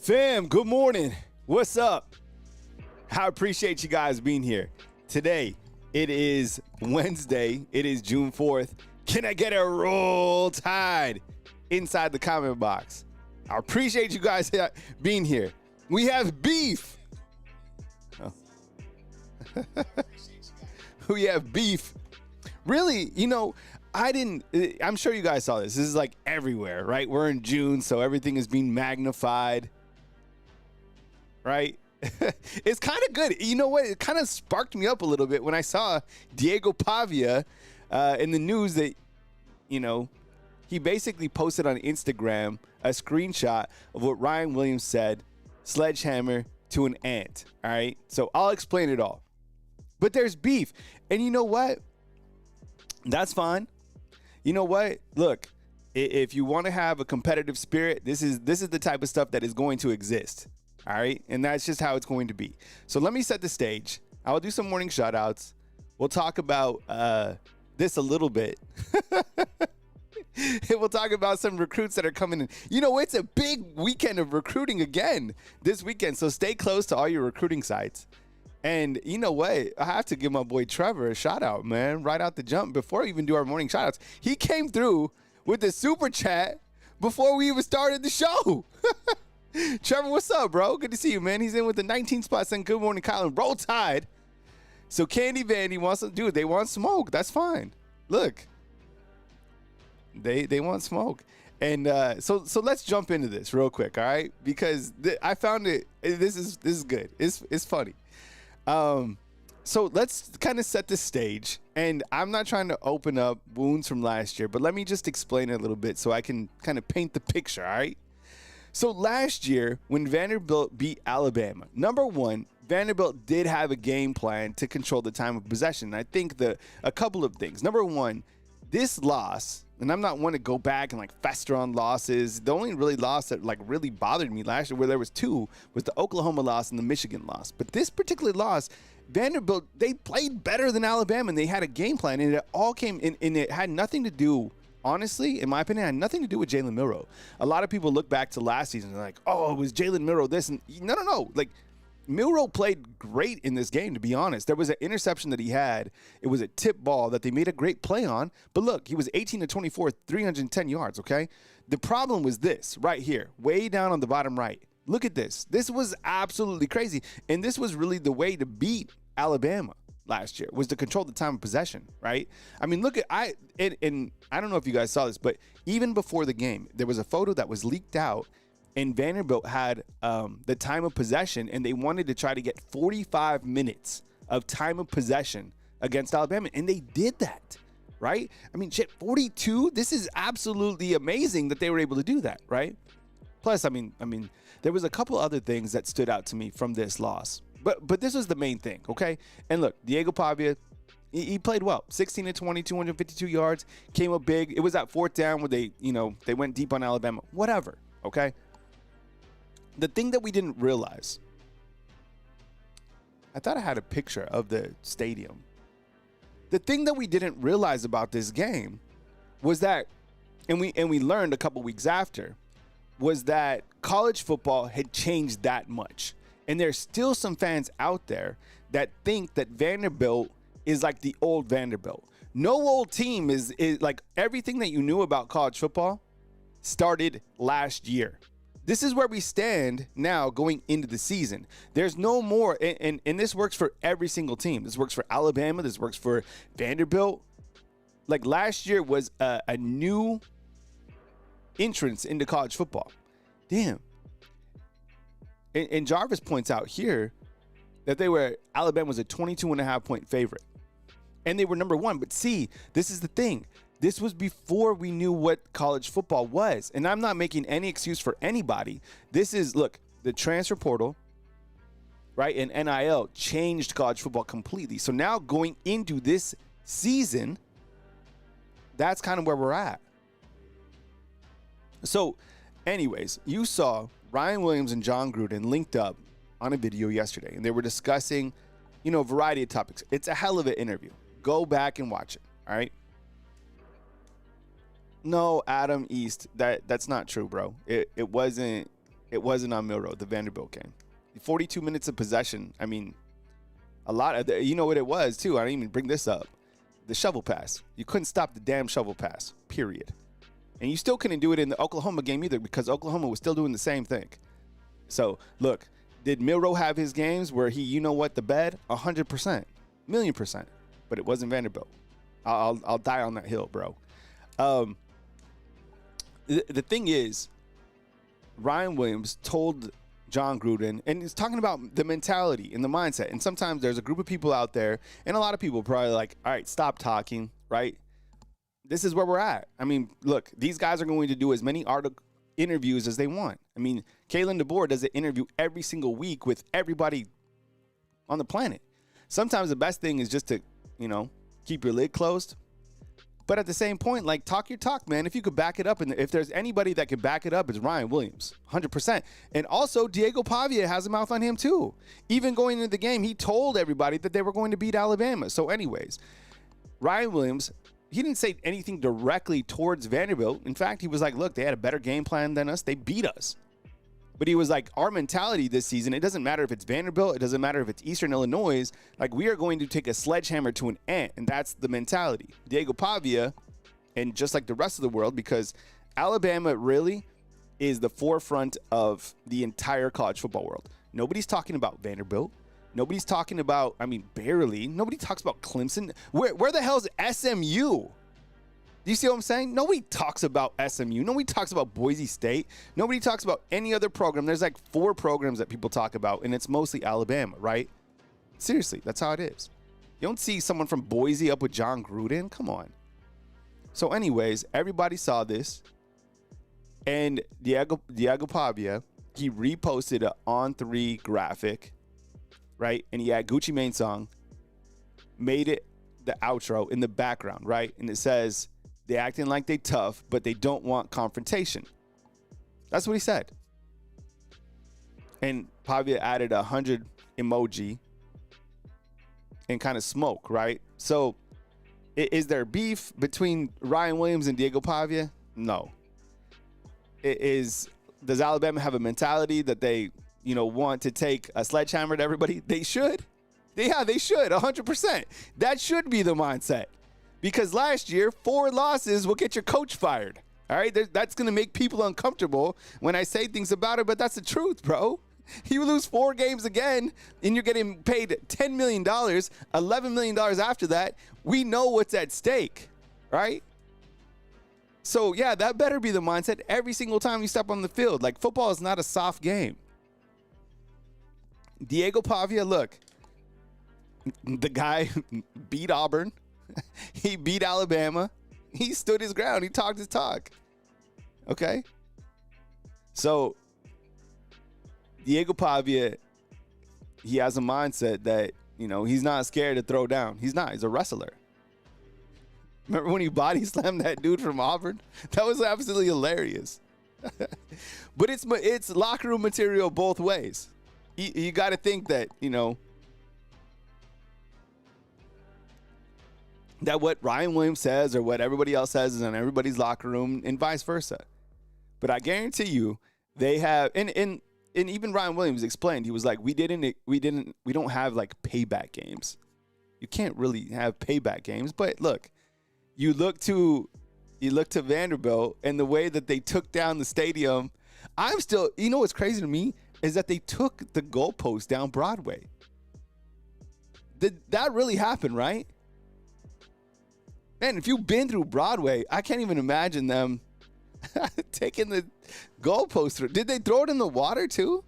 Fam, good morning. What's up? I appreciate you guys being here. Today, it is Wednesday. It is June 4th. Can I get a roll tide inside the comment box? I appreciate you guys being here. We have beef. Oh. We have beef. Really, I'm sure you guys saw this. This is like everywhere, right? We're in June, so everything is being magnified, right? It's kind of good. You know what? It kind of sparked me up a little bit when I saw Diego Pavia in the news that, he basically posted on Instagram a screenshot of what Ryan Williams said, sledgehammer to an ant, all right? So I'll explain it all. But there's beef. And you know what? That's fine. You know what? Look, if you want to have a competitive spirit, this is the type of stuff that is going to exist. All right. And that's just how it's going to be. So let me set the stage. I will do some morning shoutouts. We'll talk about this a little bit. We'll talk about some recruits that are coming in. It's a big weekend of recruiting again this weekend. So stay close to all your recruiting sites. And you know what? I have to give my boy Trevor a shout out, man, right out the jump before we even do our morning shout outs. He came through with the super chat before we even started the show. Trevor, what's up, bro? Good to see you, man. He's in with the 19 spot saying good morning, Kyle, and roll tide. So Candy Vandy wants to do it. They want smoke. That's fine. Look, they want smoke. And so let's jump into this real quick, all right? Because I found it. This is good. It's funny. So let's kind of set the stage, and I'm not trying to open up wounds from last year, but let me just explain it a little bit so I can kind of paint the picture, all right? So last year, when Vanderbilt beat Alabama, number one, Vanderbilt did have a game plan to control the time of possession. And I think a couple of things. Number one, this loss, and I'm not one to go back and fester on losses. The only really loss that really bothered me last year, where there was two, was the Oklahoma loss and the Michigan loss. But this particular loss, Vanderbilt, they played better than Alabama, and they had a game plan, and it all came in, and it had nothing to do, honestly, in my opinion, it had nothing to do with Jalen Milroe. A lot of people look back to last season and like, oh, it was Jalen Milroe this, and no. Milroe played great in this game, to be honest. There was an interception that he had. It was a tip ball that they made a great play on. But look, he was 18 to 24, 310 yards, okay? The problem was this right here, way down on the bottom right. Look at this. This was absolutely crazy. And this was really the way to beat Alabama last year, was to control the time of possession, right? I mean, look at, and I don't know if you guys saw this, but even before the game, there was a photo that was leaked out, and Vanderbilt had the time of possession, and they wanted to try to get 45 minutes of time of possession against Alabama, and they did that, right? I mean, 42? This is absolutely amazing that they were able to do that, right? Plus, I mean, there was a couple other things that stood out to me from this loss, but this was the main thing, okay? And look, Diego Pavia, he played well. 16 to 20, 252 yards, came up big. It was that fourth down where they went deep on Alabama. Whatever, okay? The thing that we didn't realize, I thought I had a picture of the stadium. The thing that we didn't realize about this game was that, and we learned a couple weeks after, was that college football had changed that much. And there's still some fans out there that think that Vanderbilt is like the old Vanderbilt. No old team is like everything that you knew about college football started last year. This is where we stand now going into the season. There's no more, and this works for every single team. This works for Alabama. This works for Vanderbilt. Like last year was a new entrance into college football. Damn. And Jarvis points out here that Alabama was a 22.5 point favorite. And they were number one. But see, this is the thing. This was before we knew what college football was. And I'm not making any excuse for anybody. This is, look, the transfer portal, right, and NIL changed college football completely. So now going into this season, that's kind of where we're at. So anyways, you saw Ryan Williams and John Gruden linked up on a video yesterday, and they were discussing, a variety of topics. It's a hell of an interview. Go back and watch it, all right? No, Adam East, that's not true, bro. It wasn't it wasn't on Milroe, the Vanderbilt game. 42 minutes of possession. I mean, a lot of you know what it was, too. I didn't even bring this up. The shovel pass. You couldn't stop the damn shovel pass, period. And you still couldn't do it in the Oklahoma game either because Oklahoma was still doing the same thing. So, look, did Milroe have his games where he, you know what, the bed? 100%, million percent. But it wasn't Vanderbilt. I'll die on that hill, bro. The thing is, Ryan Williams told John Gruden, and he's talking about the mentality and the mindset. And sometimes there's a group of people out there, and a lot of people probably like, all right, stop talking, right? This is where we're at. I mean, look, these guys are going to do as many interviews as they want. I mean, Kalen DeBoer does an interview every single week with everybody on the planet. Sometimes the best thing is just to, keep your lid closed. But at the same point, like, talk your talk, man. If you could back it up, and if there's anybody that can back it up, it's Ryan Williams, 100%. And also, Diego Pavia has a mouth on him, too. Even going into the game, he told everybody that they were going to beat Alabama. So anyways, Ryan Williams, he didn't say anything directly towards Vanderbilt. In fact, he was like, look, they had a better game plan than us. They beat us. But he was like, our mentality this season, it doesn't matter if it's Vanderbilt. It doesn't matter if it's Eastern Illinois. Like, we are going to take a sledgehammer to an ant, and that's the mentality. Diego Pavia, and just like the rest of the world, because Alabama really is the forefront of the entire college football world. Nobody's talking about Vanderbilt. Nobody's talking about, barely. Nobody talks about Clemson. Where the hell is SMU? Do you see what I'm saying? Nobody talks about SMU. Nobody talks about Boise State. Nobody talks about any other program. There's like 4 programs that people talk about, and it's mostly Alabama, right? Seriously, that's how it is. You don't see someone from Boise up with John Gruden. Come on. So anyways, everybody saw this, and Diego Pavia, he reposted an On3 graphic, right? And he had Gucci Mane song, made it the outro in the background, right? And it says, they acting like they tough, but they don't want confrontation. That's what he said. And Pavia added 100 emoji and kind of smoke, right? So is there beef between Ryan Williams and Diego Pavia? No. Does Alabama have a mentality that they, want to take a sledgehammer to everybody? They should. Yeah, they should, 100%. That should be the mindset. Because last year, 4 losses will get your coach fired. All right? That's going to make people uncomfortable when I say things about it, but that's the truth, bro. You lose 4 games again, and you're getting paid $10 million, $11 million after that. We know what's at stake, right? So, yeah, that better be the mindset every single time you step on the field. Like, football is not a soft game. Diego Pavia, look, the guy beat Auburn. He beat Alabama. He stood his ground. He talked his talk. Okay? So, Diego Pavia, he has a mindset that, he's not scared to throw down. He's not. He's a wrestler. Remember when he body slammed that dude from Auburn? That was absolutely hilarious. But it's locker room material both ways. You got to think that, that what Ryan Williams says or what everybody else says is in everybody's locker room and vice versa. But I guarantee you they have, and even Ryan Williams explained, he was like, we don't have like payback games. You can't really have payback games. But look, you look to Vanderbilt and the way that they took down the stadium. I'm still, what's crazy to me is that they took the goalpost down Broadway. Did that really happen, right? Man, if you've been through Broadway, I can't even imagine them taking the goalpost through. Did they throw it in the water too?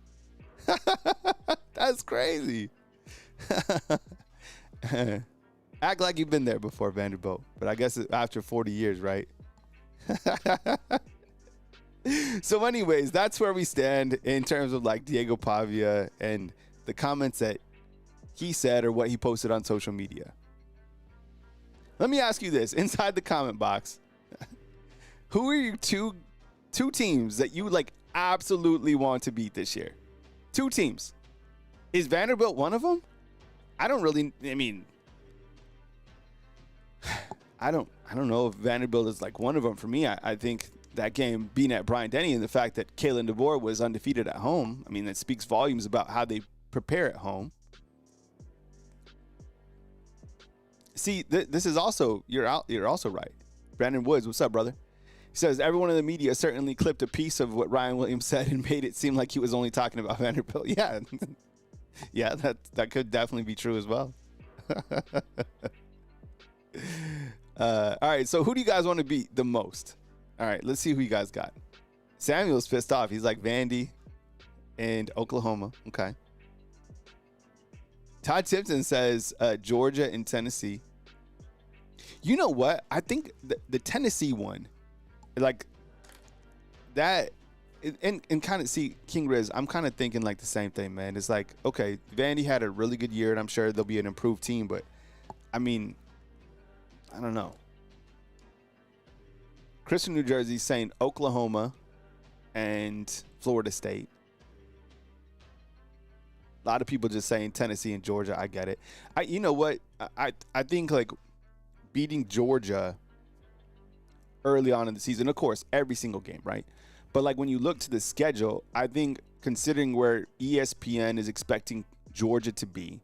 That's crazy. Act like you've been there before, Vanderbilt. But I guess after 40 years, right? So anyways, that's where we stand in terms of like Diego Pavia and the comments that he said or what he posted on social media. Let me ask you this, inside the comment box, who are your two teams that you like absolutely want to beat this year? 2 teams. Is Vanderbilt one of them? I don't know if Vanderbilt is like one of them for me. I think that game being at Bryant-Denny and the fact that Kalen DeBoer was undefeated at home, I mean, that speaks volumes about how they prepare at home. See, this is also, you're also right. Brandon Woods, what's up, brother? He says, everyone in the media certainly clipped a piece of what Ryan Williams said and made it seem like he was only talking about Vanderbilt. Yeah. Yeah, that could definitely be true as well. All right, so who do you guys want to beat the most? All right, let's see who you guys got. Samuel's pissed off. He's like Vandy and Oklahoma. Okay. Todd Tipton says Georgia and Tennessee. You know what? I think the Tennessee one, like that, and kind of see King Riz, I'm kind of thinking like the same thing, man. It's like, okay, Vandy had a really good year, and I'm sure they'll be an improved team, but I mean, I don't know. Chris from New Jersey saying Oklahoma and Florida State. A lot of people just saying Tennessee and Georgia. I get it. You know what? I think like beating Georgia early on in the season, of course, every single game, right? But like when you look to the schedule, I think considering where ESPN is expecting Georgia to be,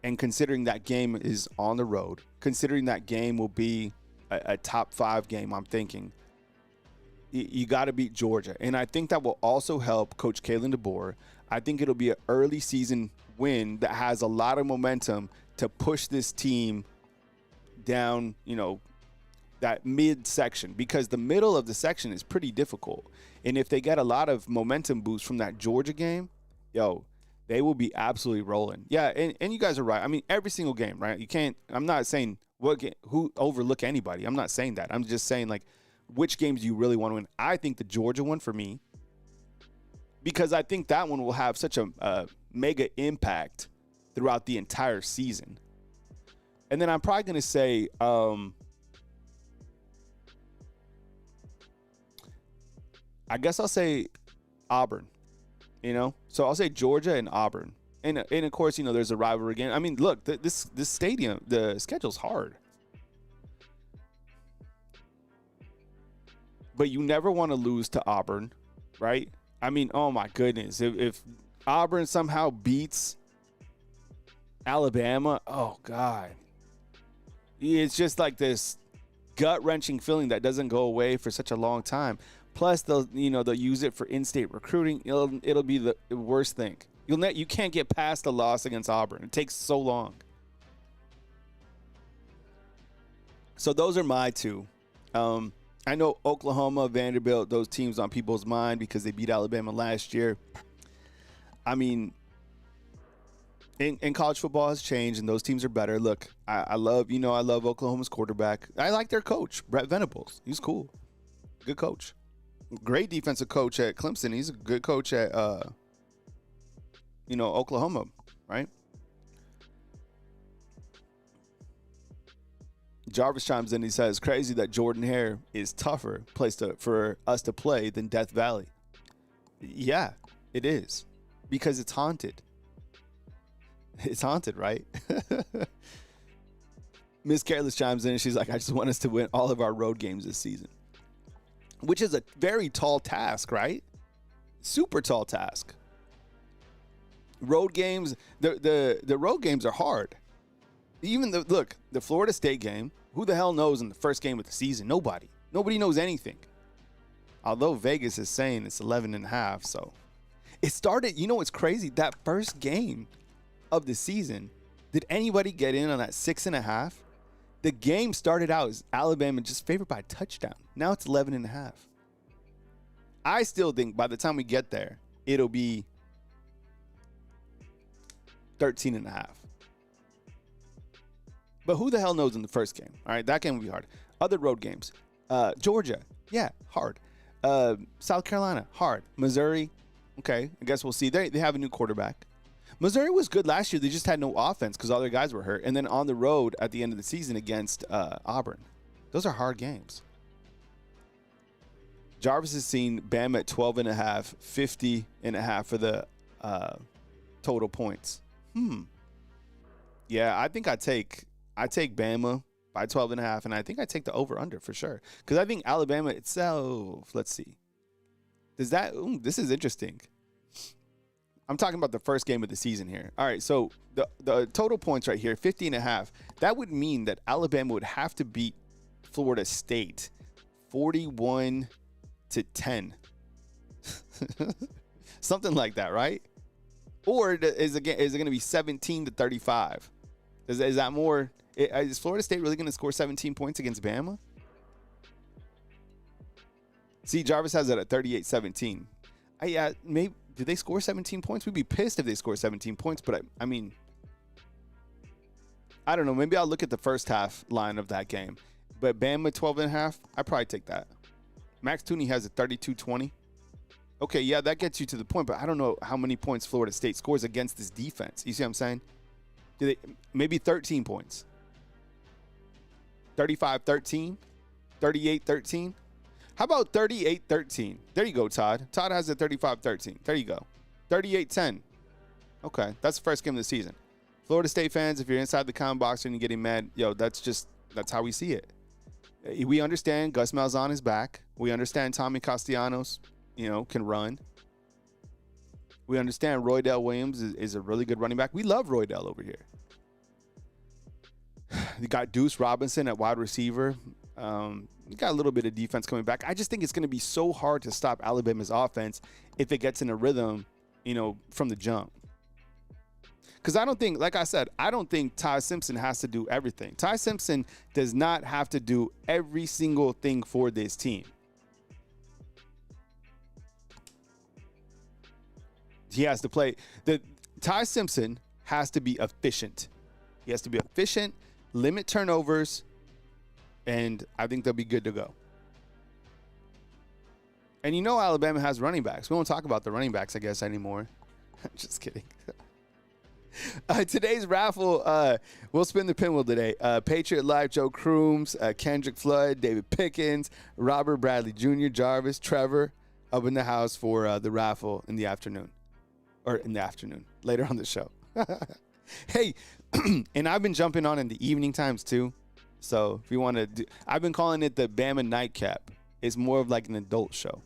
and considering that game is on the road, considering that game will be a top 5 game, I'm thinking you got to beat Georgia. And I think that will also help Coach Kalen DeBoer. I think it'll be an early season win that has a lot of momentum to push this team down, you know, that mid section, because the middle of the section is pretty difficult. And if they get a lot of momentum boost from that Georgia game, they will be absolutely rolling. Yeah, and you guys are right. I mean, every single game, right? You can't, I'm not saying who overlook anybody. I'm not saying that. I'm just saying, like, which games do you really want to win? I think the Georgia one for me, because I think that one will have such a mega impact throughout the entire season. And then I'm probably going to say I guess I'll say Auburn, you know? So I'll say Georgia and Auburn. And of course, you know, there's a rivalry game. I mean, look, this stadium, the schedule's hard. But you never want to lose to Auburn, right? I mean, oh my goodness. If Auburn somehow beats Alabama, oh God. It's just like this gut-wrenching feeling that doesn't go away for such a long time. Plus, they'll use it for in-state recruiting. It'll be the worst thing. You can't get past the loss against Auburn. It takes so long. So those are my two. I know Oklahoma, Vanderbilt, those teams on people's mind because they beat Alabama last year. I mean, in college football has changed and those teams are better. Look, I love Oklahoma's quarterback. I like their coach, Brett Venables. He's cool. Good coach. Great defensive coach at Clemson. He's a good coach at Oklahoma, right? Jarvis chimes in. He says, crazy that Jordan Hare is tougher place for us to play than Death Valley. Yeah, it is. Because it's haunted. It's haunted, right? Miss Careless chimes in and she's like, I just want us to win all of our road games this season. Which is a very tall task, right? Super tall task. Road games, the road games are hard. Even the Florida State game, who the hell knows in the first game of the season? Nobody. Nobody knows anything. Although Vegas is saying it's 11.5, so. It started, you know what's crazy? That first game of the season, did anybody get in on that 6.5? The game started out as Alabama just favored by a touchdown. Now it's 11.5. I still think by the time we get there, it'll be 13.5. But who the hell knows in the first game? All right, that game will be hard. Other road games. Georgia, yeah, hard. South Carolina, hard. Missouri, okay, I guess we'll see. They have a new quarterback. Missouri was good last year. They just had no offense because all their guys were hurt. And then on the road at the end of the season against Auburn. Those are hard games. Jarvis has seen Bama at 12.5, 50.5 for the total points. Yeah, I think I take Bama by 12.5, and I think I take the over/under for sure because I think Alabama itself. Let's see. Does that? Ooh, this is interesting. I'm talking about the first game of the season here. All right, so the total points right here, 50.5. That would mean that Alabama would have to beat Florida State 41-10. Something like that, right? Or is it going to be 17-35? Is that more? Is Florida State really going to score 17 points against Bama? See, Jarvis has it at 38-17. Yeah, maybe. Do they score 17 points? We'd be pissed if they score 17 points, but I mean, I don't know. Maybe I'll look at the first half line of that game. But Bama 12.5, I'd probably take that. Max Tooney has a 32-20. Okay, yeah, that gets you to the point, but I don't know how many points Florida State scores against this defense. You see what I'm saying? Maybe 13 points. 35-13, 38-13. How about 38-13? There you go, Todd. Todd has a 35-13. There you go. 38-10. Okay, that's the first game of the season. Florida State fans, if you're inside the comment box and you're getting mad, that's how we see it. We understand Gus Malzahn is back. We understand Tommy Castellanos, can run. We understand Roydell Williams is a really good running back. We love Roydell over here. You got Deuce Robinson at wide receiver. You got a little bit of defense coming back. I just think it's going to be so hard to stop Alabama's offense if it gets in a rhythm, from the jump. Because I don't think, like I said, I don't think Ty Simpson has to do everything. Ty Simpson does not have to do every single thing for this team. He has to play. Ty Simpson has to be efficient. He has to be efficient, limit turnovers, and I think they'll be good to go. And Alabama has running backs. We won't talk about the running backs, I guess, anymore. Just kidding. Today's raffle, we'll spin the pinwheel today. Patriot Life, Joe Crooms, Kendrick Flood, David Pickens, Robert Bradley Jr., Jarvis, Trevor, up in the house for the raffle in the afternoon. Or in the afternoon, later on the show. Hey, and I've been jumping on in the evening times too. So if you want to do, I've been calling it the Bama Nightcap. It's more of like an adult show.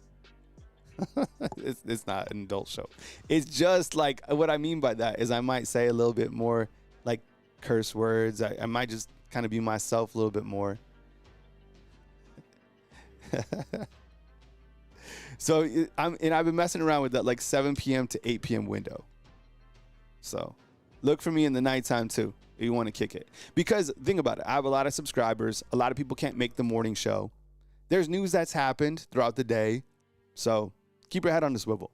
It's not an adult show. It's just like, what I mean by that is I might say a little bit more like curse words. I might just kind of be myself a little bit more. So I've been messing around with that like 7 p.m. to 8 p.m. window. So look for me in the nighttime too if you want to kick it. Because think about it. I have a lot of subscribers. A lot of people can't make the morning show. There's news that's happened throughout the day. So keep your head on the swivel.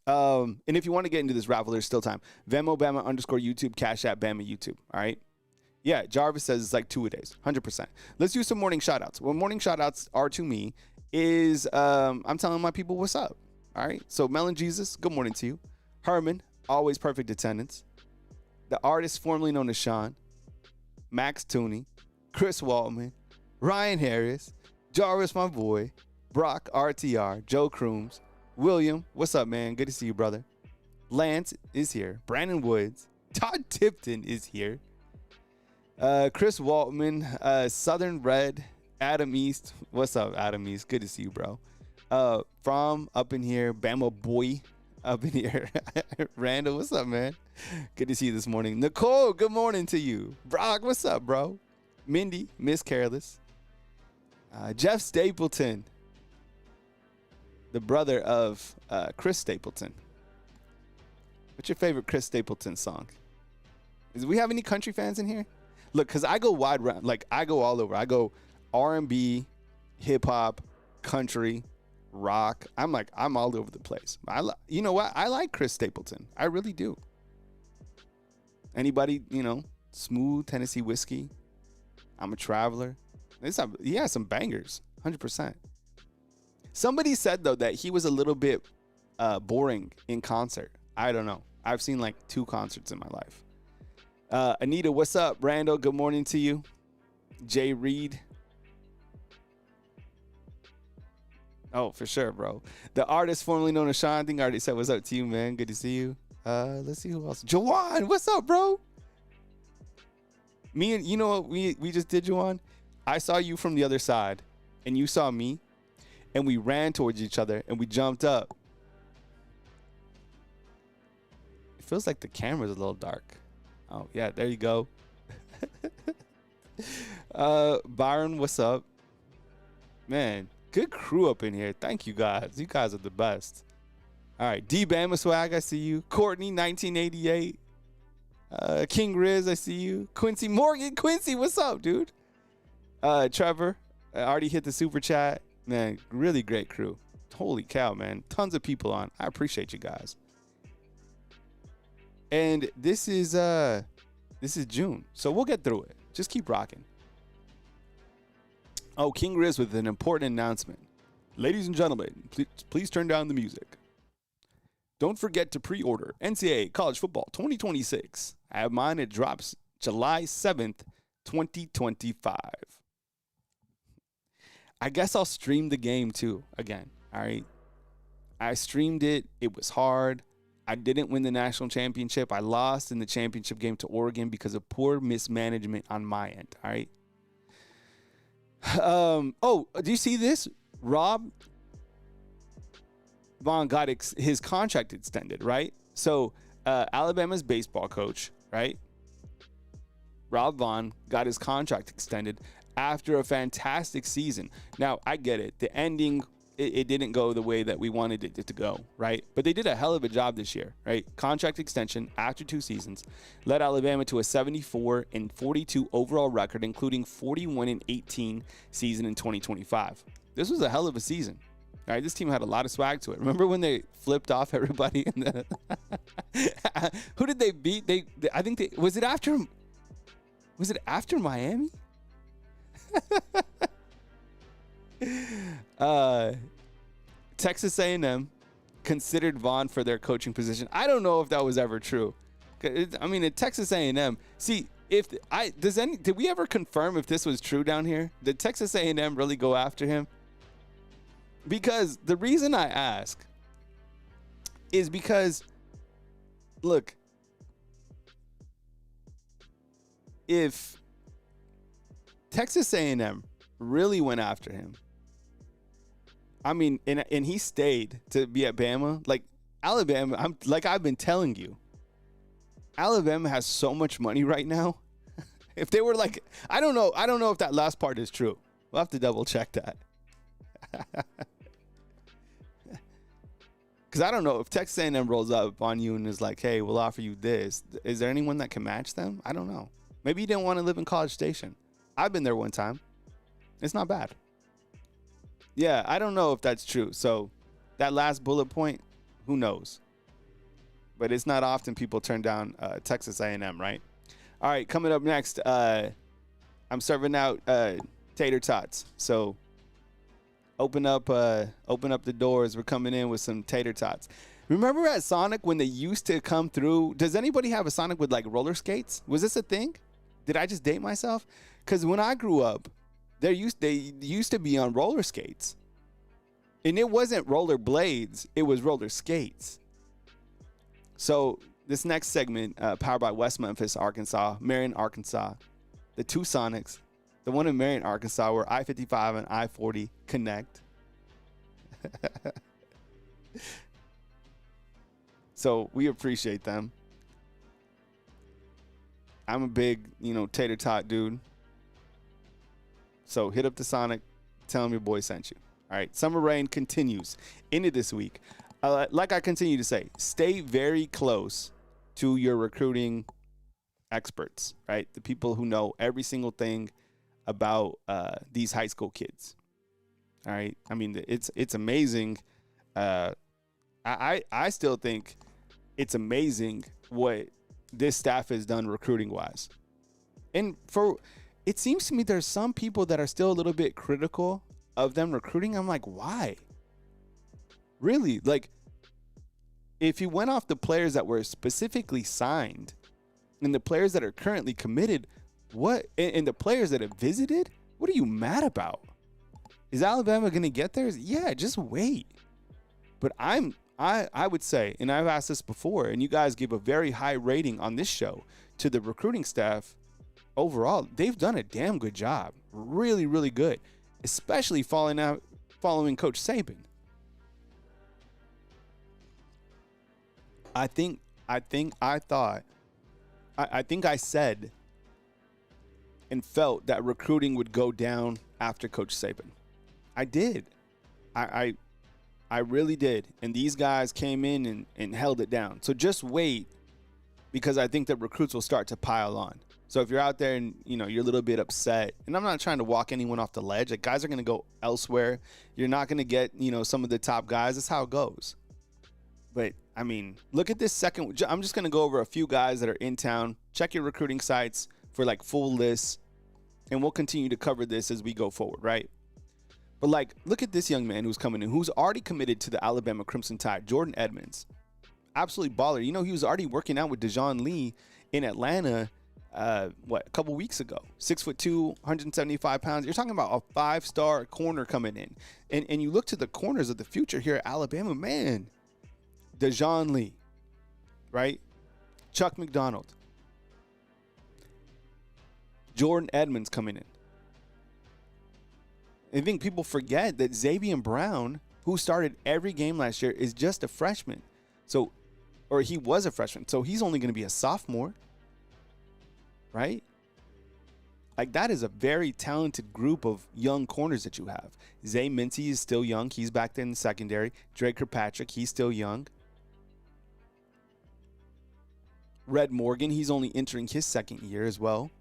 And if you want to get into this raffle, there's still time. Venmo, Bama _YouTube, Cash App, Bama YouTube. All right. Yeah, Jarvis says it's like 2 a days, 100%. Let's do some morning shout-outs. What morning shout-outs are to me is I'm telling my people what's up. All right. So Melon Jesus, good morning to you. Herman, always perfect attendance. The artist formerly known as Sean. Max Tooney. Chris Waltman. Ryan Harris. Jarvis, my boy. Brock, RTR. Joe Crooms. William, what's up, man? Good to see you, brother. Lance is here. Brandon Woods. Todd Tipton is here. Chris Waltman. Southern Red. Adam East. What's up, Adam East? Good to see you, bro. From up in here. Bama Boy up in here. Randall, what's up, man? Good to see you this morning. Nicole, good morning to you. Brock, what's up, bro? Mindy, Miss Careless. Jeff Stapleton, the brother of Chris Stapleton. What's your favorite Chris Stapleton song? Do we have any country fans in here? Look, because I go wide round. Like, I go all over. I go R&B, hip-hop, country, rock. I'm all over the place. You know what? I like Chris Stapleton. I really do. Anybody, smooth Tennessee whiskey. I'm a traveler. He has some bangers, 100%. Somebody said, though, that he was a little bit boring in concert. I don't know. I've seen like 2 concerts in my life. Anita, what's up? Randall, good morning to you. Jay Reed. Oh, for sure, bro. The artist formerly known as Sean, I think I already said what's up to you, man. Good to see you. Let's see who else. Jawan, what's up, bro? Me and you know what we just did, Juwan? I saw you from the other side, and you saw me, and we ran towards each other, and we jumped up. It feels like the camera's a little dark. Oh, yeah, there you go. Byron, what's up? Man, good crew up in here. Thank you guys. You guys are the best. All right, D Bama Swag, I see you. Courtney, 1988. King Riz, I see you. Quincy Morgan. Quincy, what's up, dude? Trevor, I already hit the super chat. Man, really great crew. Holy cow, man. Tons of people on. I appreciate you guys. And this is June, so we'll get through it. Just keep rocking. Oh, King Riz with an important announcement. Ladies and gentlemen, please turn down the music. Don't forget to pre-order NCAA College Football 2026. I have mine. It drops July 7th, 2025. I guess I'll stream the game too again. All right. I streamed it. It was hard. I didn't win the national championship. I lost in the championship game to Oregon because of poor mismanagement on my end. All right. Oh, do you see this? Rob Vaughn got his contract extended, right? So Alabama's baseball coach, right? Rob Vaughn got his contract extended after a fantastic season. Now, I get it. The ending, it didn't go the way that we wanted it to go, right? But they did a hell of a job this year, right? Contract extension after 2 seasons led Alabama to a 74-42 overall record, including 41-18 season in 2025. This was a hell of a season. All right, this team had a lot of swag to it. Remember when they flipped off everybody? Who did they beat? I think was it after Miami? Texas A&M considered Vaughn for their coaching position. I don't know if that was ever true. I mean, at Texas A&M, see, did we ever confirm if this was true down here? Did Texas A&M really go after him? Because the reason I ask is because, look, if Texas A&M really went after him, I mean, and he stayed to be at Bama, like Alabama, I've been telling you, Alabama has so much money right now. If they were like, I don't know if that last part is true. We'll have to double check that. Because I don't know if Texas A&M rolls up on you and is like, hey, we'll offer you this. Is there anyone that can match them? I don't know. Maybe you didn't want to live in College Station. I've been there one time. It's not bad. Yeah, I don't know if that's true. So that last bullet point, who knows? But it's not often people turn down Texas A&M, right? All right, coming up next, I'm serving out tater tots. So open up the doors. We're coming in with some tater tots. Remember at Sonic when they used to come through? Does anybody have a Sonic with like roller skates? Was this a thing? Did I just date myself? Because when I grew up, they used to be on roller skates, and it wasn't roller blades; it was roller skates. So this next segment, powered by West Memphis, Arkansas, Marion, Arkansas, the 2 Sonics. The one in Marion, Arkansas, where I-55 and I-40 connect. So we appreciate them. I'm a big, tater tot dude. So hit up the Sonic. Tell them your boy sent you. All right. Summer rain continues into this week. Like I continue to say, stay very close to your recruiting experts, right? The people who know every single thing about these high school kids. All right. I mean, it's amazing. I still think it's amazing what this staff has done recruiting wise. And it seems to me there's some people that are still a little bit critical of them recruiting. I'm like, why? Really? Like, if you went off the players that were specifically signed and the players that are currently committed, and the players that have visited, what are you mad about? Is Alabama going to get theirs? Yeah, just wait. But I would say, and I've asked this before, and you guys give a very high rating on this show to the recruiting staff overall, they've done a damn good job. Really, really good, especially following Coach Saban. I think I said and felt that recruiting would go down after Coach Saban. I did. I really did. And these guys came in and held it down. So just wait, because I think that recruits will start to pile on. So if you're out there and, you're a little bit upset, and I'm not trying to walk anyone off the ledge. Like, guys are going to go elsewhere. You're not going to get, some of the top guys. That's how it goes. But, I mean, look at this second. I'm just going to go over a few guys that are in town. Check your recruiting sites for, full lists. And we'll continue to cover this as we go forward, right? But, look at this young man who's coming in, who's already committed to the Alabama Crimson Tide, Jordan Edmonds. Absolutely baller. He was already working out with Dejoun Lee in Atlanta, a couple weeks ago. 6'2", 175 pounds. You're talking about a 5-star corner coming in. And you look to the corners of the future here at Alabama, man. Dejoun Lee, right? Chuck McDonald. Jordan Edmonds coming in. I think people forget that Xavier Brown, who started every game last year, is just a freshman. Or he was a freshman. So he's only going to be a sophomore. Right? That is a very talented group of young corners that you have. Zay Mincy is still young. He's back there in the secondary. Drake Kirkpatrick, he's still young. Red Morgan, he's only entering his second year as well.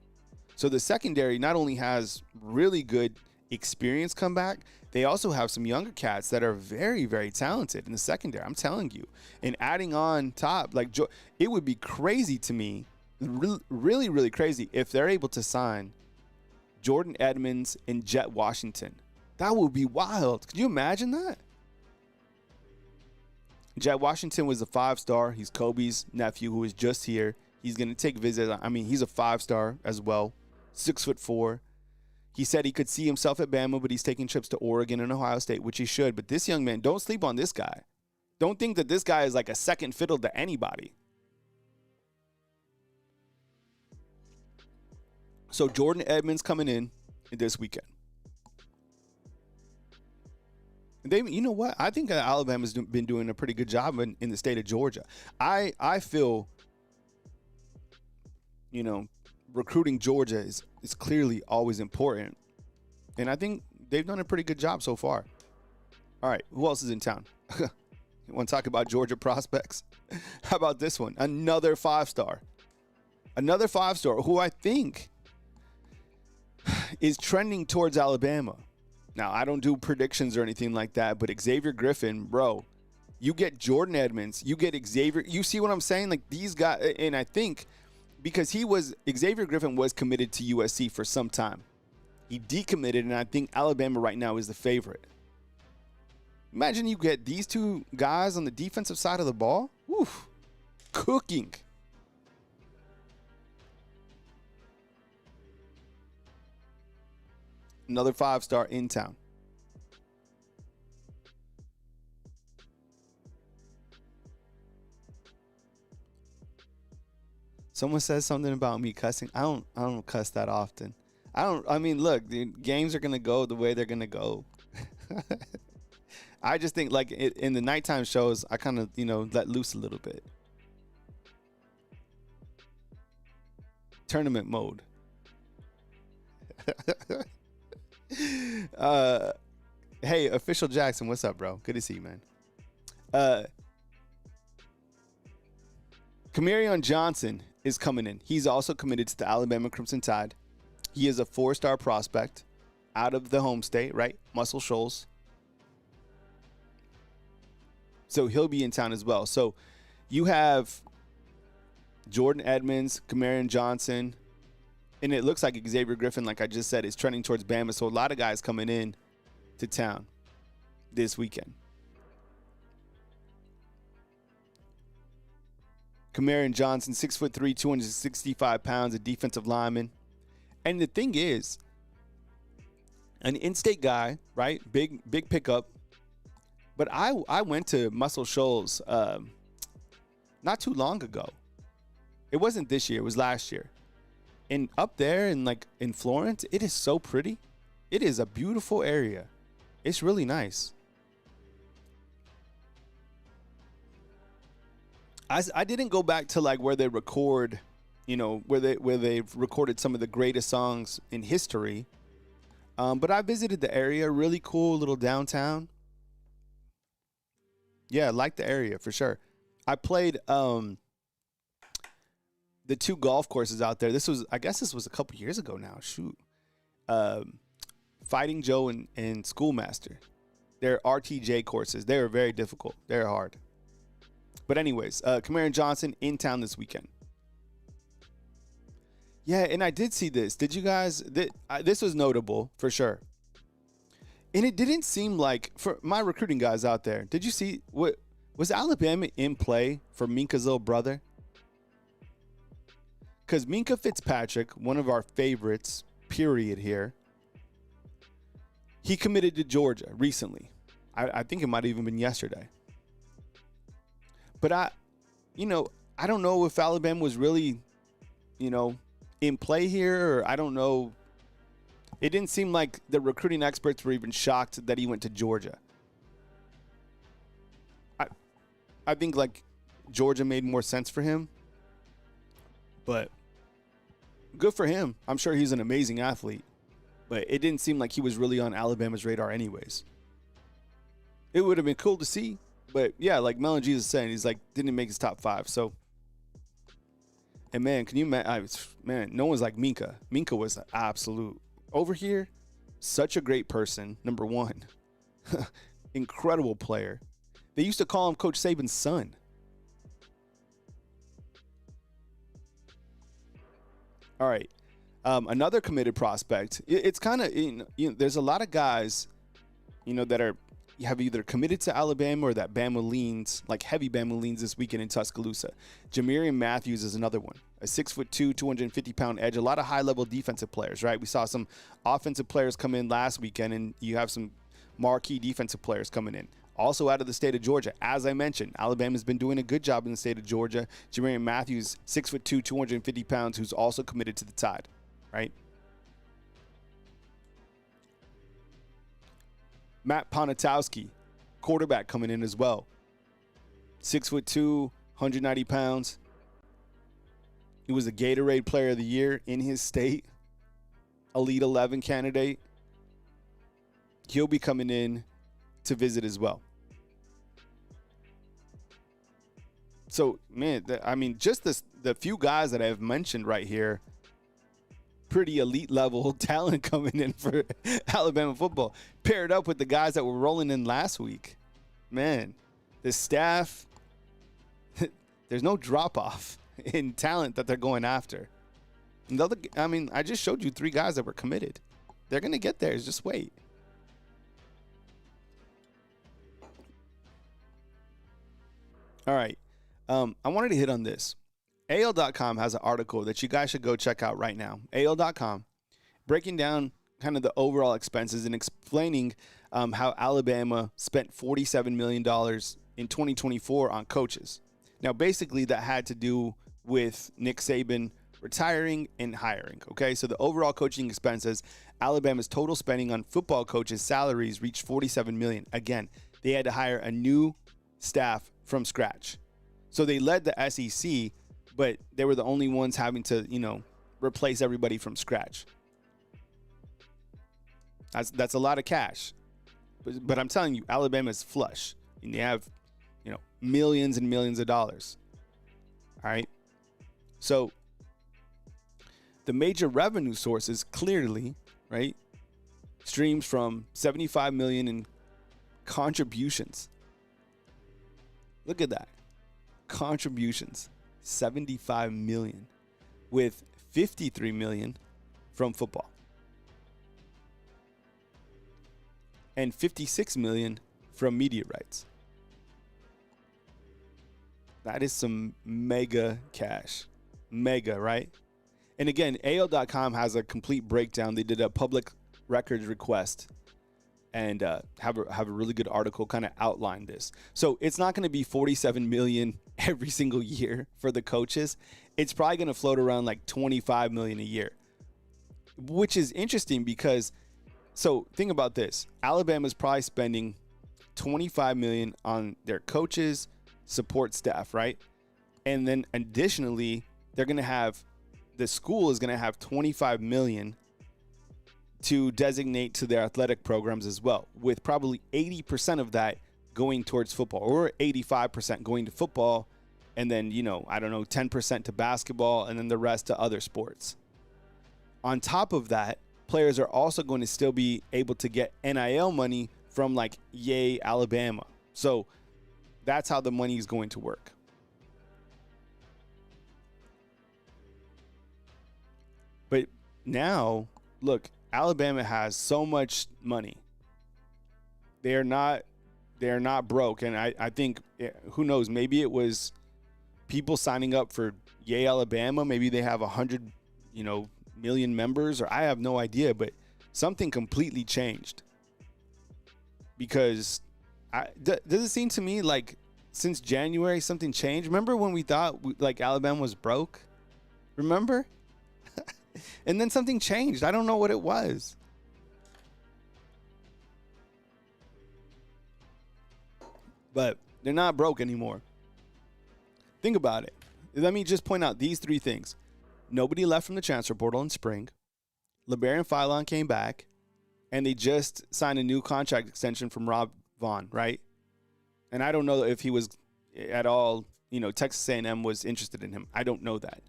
So the secondary not only has really good experience come back, they also have some younger cats that are very, very talented in the secondary. I'm telling you. And adding on top, it would be crazy to me, really, really crazy, if they're able to sign Jordan Edmonds and Jet Washington. That would be wild. Could you imagine that? Jet Washington was a 5-star. He's Kobe's nephew who is just here. He's going to take visits. I mean, he's a 5-star as well. 6'4". He said he could see himself at Bama, but he's taking trips to Oregon and Ohio State, which he should. But this young man, don't sleep on this guy. Don't think that this guy is like a second fiddle to anybody. So Jordan Edmonds coming in this weekend. You know what? I think Alabama's been doing a pretty good job in the state of Georgia. I feel, recruiting Georgia is clearly always important. And I think they've done a pretty good job so far. All right, who else is in town? You want to talk about Georgia prospects? How about this one? Another 5-star. Another 5-star who I think is trending towards Alabama. Now, I don't do predictions or anything like that, but Xavier Griffin, bro, you get Jordan Edmonds, you get Xavier. You see what I'm saying? These guys, and I think because Xavier Griffin was committed to USC for some time. He decommitted, and I think Alabama right now is the favorite. Imagine you get these two guys on the defensive side of the ball. Oof, cooking. Another 5-star in town. Someone says something about me cussing. I don't cuss that often. Look, the games are going to go the way they're going to go. I just think in the nighttime shows, I kind of, let loose a little bit. Tournament mode. Hey, Official Jackson, what's up, bro? Good to see you, man. Camaran Johnson is coming in. He's also committed to the Alabama Crimson Tide. He is a 4-star prospect out of the home state, right? Muscle Shoals. So he'll be in town as well. So you have Jordan Edmonds, Camaran Johnson, and it looks like Xavier Griffin, like I just said, is trending towards Bama. So a lot of guys coming in to town this weekend. Camaran Johnson, 6'3", 265 pounds, a defensive lineman. And the thing is, an in-state guy, right? Big pickup. But I went to Muscle Shoals not too long ago. It wasn't this year. It was last year. And up there in like in Florence, it is so pretty. It is a beautiful area. It's really nice. I didn't go back to like where they record, where they've recorded some of the greatest songs in history. But I visited the area. Really cool little downtown. Yeah, I like the area for sure. I played the 2 golf courses out there. I guess this was a couple years ago now. Shoot. Fighting Joe and Schoolmaster. They're RTJ courses. They're very difficult. They're hard. But anyways, Camaran Johnson in town this weekend. Yeah, and I did see this. Did you guys? This was notable for sure. And it didn't seem like, for my recruiting guys out there, did you see what was Alabama in play for Minka's little brother? Because Minka Fitzpatrick, one of our favorites, period here, he committed to Georgia recently. I think it might have even been yesterday. But I don't know if Alabama was really, in play here, or I don't know. It didn't seem like the recruiting experts were even shocked that he went to Georgia. I think like Georgia made more sense for him. But good for him. I'm sure he's an amazing athlete. But it didn't seem like he was really on Alabama's radar anyways. It would have been cool to see. But yeah, like Melon Jesus is saying, he's like, didn't make his top 5. So, and man, can you man, no one's like Minka. Minka was an absolute over here. Such a great person. Number 1, incredible player. They used to call him Coach Saban's son. All right. Another committed prospect. It's kind of, there's a lot of guys, that have either committed to Alabama or that Bama leans, like heavy Bama leans this weekend in Tuscaloosa. Jamarian Matthews is another one. A 6'2", 250-pound edge. A lot of high-level defensive players, right? We saw some offensive players come in last weekend, and you have some marquee defensive players coming in. Also out of the state of Georgia. As I mentioned, Alabama's been doing a good job in the state of Georgia. Jamarian Matthews, 6'2", 250 pounds, who's also committed to the Tide, right? Matt Ponatowski, quarterback, coming in as well. 6'2", 190 pounds. He was a Gatorade Player of the Year in his state. Elite 11 candidate. He'll be coming in to visit as well. So, man, just the few guys that I've mentioned right here, pretty elite level talent coming in for Alabama football, paired up with the guys that were rolling in last week. Man, the staff, there's no drop-off in talent that they're going after. I just showed you 3 guys that were committed. They're going to get there. Just wait. All right. I wanted to hit on this. AL.com has an article that you guys should go check out right now. AL.com, breaking down kind of the overall expenses and explaining how Alabama spent $47 million in 2024 on coaches. Now, basically, that had to do with Nick Saban retiring and hiring. Okay, so the overall coaching expenses, Alabama's total spending on football coaches' salaries reached $47 million. Again, they had to hire a new staff from scratch. So they led the SEC, but they were the only ones having to, replace everybody from scratch. That's a lot of cash. But I'm telling you, Alabama's flush. And they have, millions and millions of dollars. All right. So the major revenue sources clearly, right, streams from $75 million in contributions. Look at that. Contributions, $75 million, with $53 million from football and $56 million from media rights. That is some mega cash. Mega, right? And again, AL.com has a complete breakdown. They did a public records request, and have a really good article kind of outline this. So it's not going to be $47 million every single year for the coaches. It's probably going to float around like $25 million a year, which is interesting because, so think about this. Alabama's probably spending $25 million on their coaches, support staff, right? And then additionally, the school is going to have $25 million to designate to their athletic programs as well, with probably 80% of that going towards football, or 85% going to football, and then, 10% to basketball, and then the rest to other sports. On top of that, players are also going to still be able to get NIL money from like Yay Alabama. So that's how the money is going to work. But now, look, Alabama has so much money. They are not broke. And I think, who knows, maybe it was people signing up for Yay Alabama. Maybe they have 100, million members, or I have no idea, but something completely changed. Because does it seem to me like since January something changed? Remember when we thought like Alabama was broke? Remember? And then something changed. I don't know what it was. But they're not broke anymore. Think about it. Let me just point out these three things. Nobody left from the transfer portal in spring. LeBaron Philon came back. And they just signed a new contract extension from Vaughn, right? And I don't know if he was at all, Texas A&M was interested in him. I don't know that.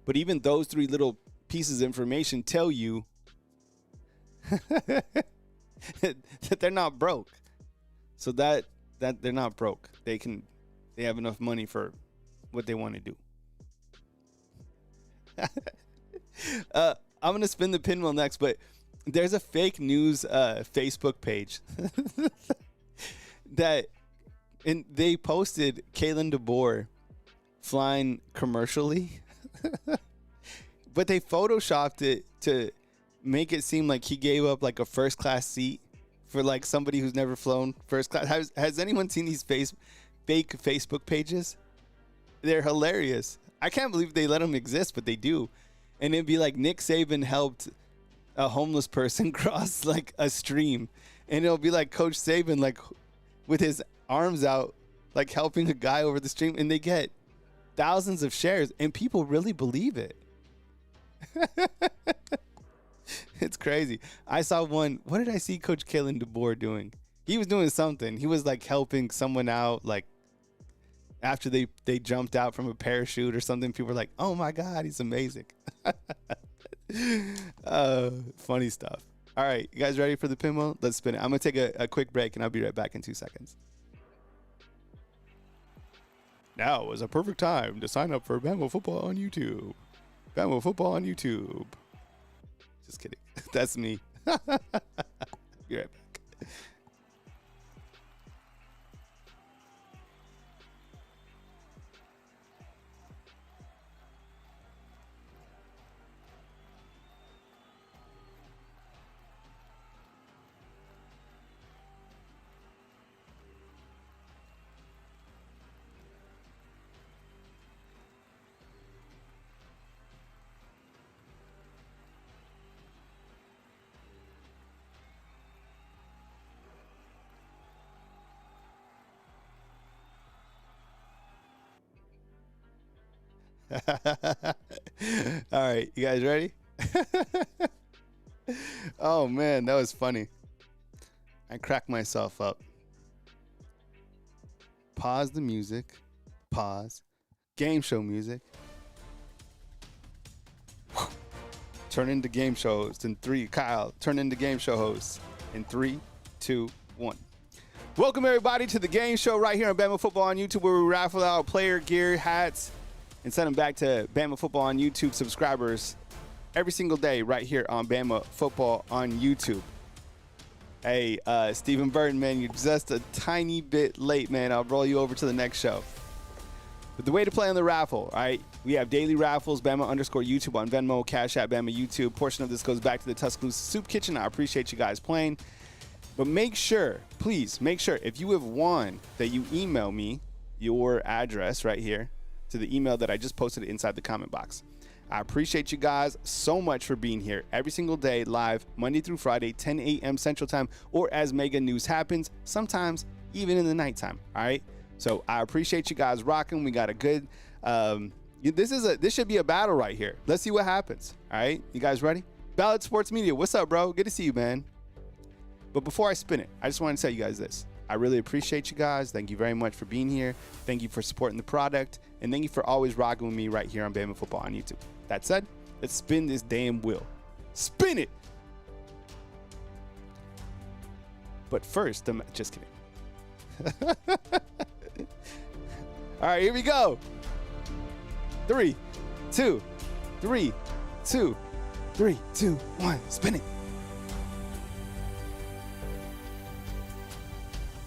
But even those three little pieces of information tell you that they're not broke. So that they're not broke. They have enough money for what they want to do. I'm going to spin the pinwheel next, but there's a fake news Facebook page and they posted Kalen DeBoer flying commercially, but they photoshopped it to make it seem like he gave up like a first class seat for like somebody who's never flown first class. Has anyone seen these fake Facebook pages? They're hilarious. I can't believe they let them exist, but they do. And it'd be like Nick Saban helped a homeless person cross like a stream, and it'll be like Coach Saban like with his arms out like helping a guy over the stream, and they get thousands of shares and people really believe it. It's crazy. I saw one. What did I see Coach Kalen DeBoer doing? He was doing something. He was like helping someone out like after they jumped out from a parachute or something. People were like, oh my God, he's amazing. Funny stuff. All right, you guys ready for the pinwheel? Let's spin it. I'm going to take a quick break, and I'll be right back in 2 seconds. Now is a perfect time to sign up for Bama Football on YouTube. Bama Football on YouTube. Just kidding. That's me. Be right back. All right, you guys ready? Oh man, that was funny. I cracked myself up. Pause the music. Pause. Game show music. Turn into game show host in 3. Kyle, turn into game show host in 3, 2, 1. Welcome everybody to the game show right here on Bama Football on YouTube, where we raffle out player gear, hats, and send them back to Bama Football on YouTube subscribers every single day right here on Bama Football on YouTube. Hey, Stephen Burton, man, you're just a tiny bit late, man. I'll roll you over to the next show. But the way to play on the raffle, all right, we have daily raffles, Bama_YouTube on Venmo, Cash App, Bama YouTube. Portion of this goes back to the Tuscaloosa Soup Kitchen. I appreciate you guys playing. But make sure, please make sure, if you have won, that you email me your address right here to the email that I just posted inside the comment box. I appreciate you guys so much for being here every single day, live, Monday through Friday, 10 a.m. Central Time, or as mega news happens, sometimes even in the nighttime, all right? So I appreciate you guys rocking. We got a good, this should be a battle right here. Let's see what happens, all right? You guys ready? Ballot Sports Media, what's up, bro? Good to see you, man. But before I spin it, I just want to tell you guys this. I really appreciate you guys. Thank you very much for being here. Thank you for supporting the product. And thank you for always rocking with me right here on Bama Football on YouTube. That said, let's spin this damn wheel. Spin it! But first, I'm just kidding. All right, here we go. 3, 2, 3, 2, 3, 2, 1. Spin it.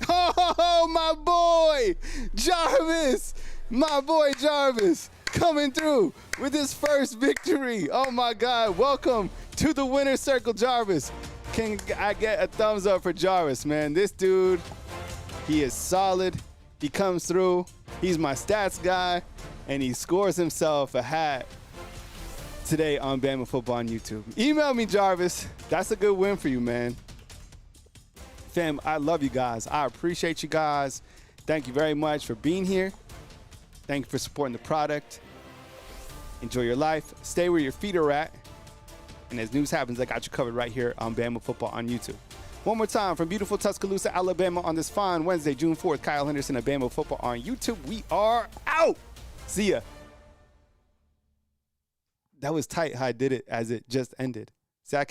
Oh, my boy, Jarvis. My boy, Jarvis, coming through with his first victory. Oh, my God. Welcome to the winner's circle, Jarvis. Can I get a thumbs up for Jarvis, man? This dude, he is solid. He comes through. He's my stats guy, and he scores himself a hat today on Bama Football on YouTube. Email me, Jarvis. That's a good win for you, man. Fam, I love you guys. I appreciate you guys. Thank you very much for being here. Thank you for supporting the product. Enjoy your life. Stay where your feet are at. And as news happens, I got you covered right here on Bama Football on YouTube. One more time from beautiful Tuscaloosa, Alabama on this fine Wednesday, June 4th. Kyle Henderson of Bama Football on YouTube. We are out. See ya. That was tight how I did it as it just ended. See, I